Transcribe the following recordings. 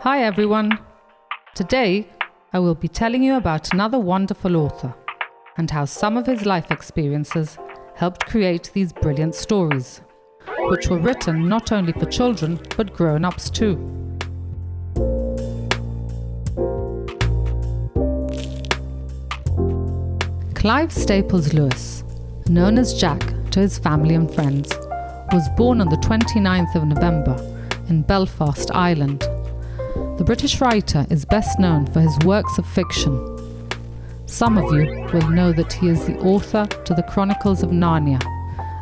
Hi everyone! Today I will be telling you about another wonderful author and how some of his life experiences helped create these brilliant stories, which were written not only for children but grown-ups too. Clive Staples Lewis, known as Jack to his family and friends, was born on the 29th of November in Belfast, Ireland. The British writer is best known for his works of fiction. Some of you will know that he is the author to the Chronicles of Narnia,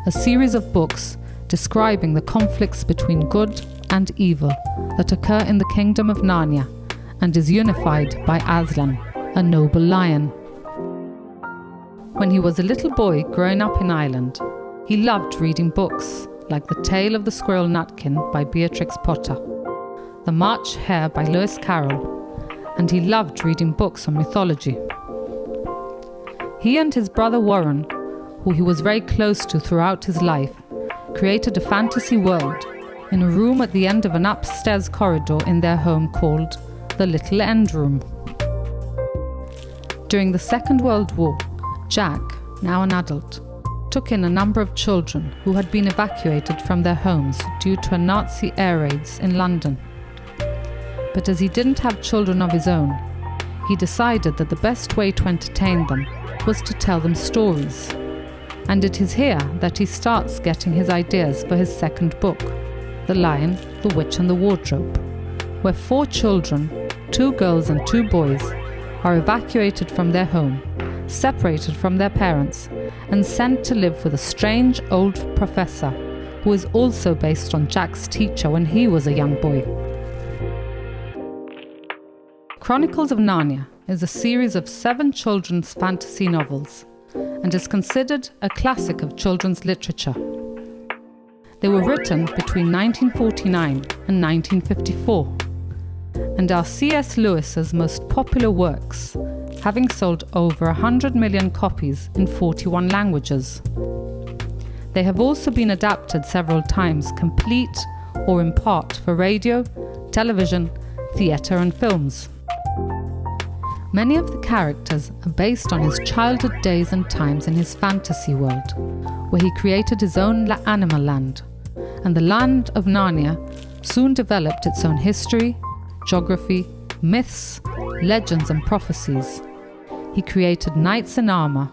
a series of books describing the conflicts between good and evil that occur in the kingdom of Narnia and is unified by Aslan, a noble lion. When he was a little boy growing up in Ireland, he loved reading books like The Tale of the Squirrel Nutkin by Beatrix Potter, The March Hare by Lewis Carroll, and he loved reading books on mythology. He and his brother Warren, who he was very close to throughout his life, created a fantasy world in a room at the end of an upstairs corridor in their home called the Little End Room. During the Second World War, Jack, now an adult, took in a number of children who had been evacuated from their homes due to Nazi air raids in London. But as he didn't have children of his own, he decided that the best way to entertain them was to tell them stories. And it is here that he starts getting his ideas for his second book, The Lion, the Witch and the Wardrobe, where 4 children, 2 girls and 2 boys, are evacuated from their home, separated from their parents, and sent to live with a strange old professor who is also based on Jack's teacher when he was a young boy. Chronicles of Narnia is a series of 7 children's fantasy novels and is considered a classic of children's literature. They were written between 1949 and 1954 and are C.S. Lewis's most popular works, having sold over 100 million copies in 41 languages. They have also been adapted several times, complete or in part, for radio, television, theatre and films. Many of the characters are based on his childhood days and times in his fantasy world, where he created his own animal land, and the land of Narnia soon developed its own history, geography, myths, legends and prophecies. He created knights in armour,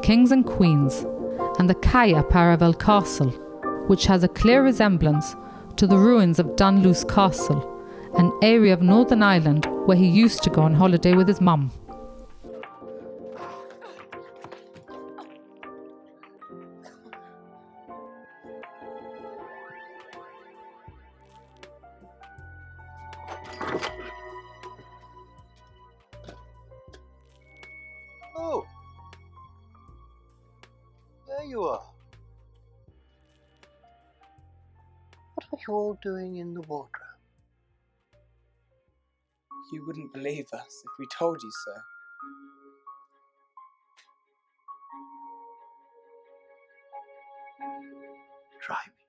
kings and queens, and the Kaya Paravel Castle, which has a clear resemblance to the ruins of Dunluce Castle, an area of Northern Ireland where he used to go on holiday with his mum. Oh, there you are. What are you all doing in the wardrobe? You wouldn't believe us if we told you so. Try me.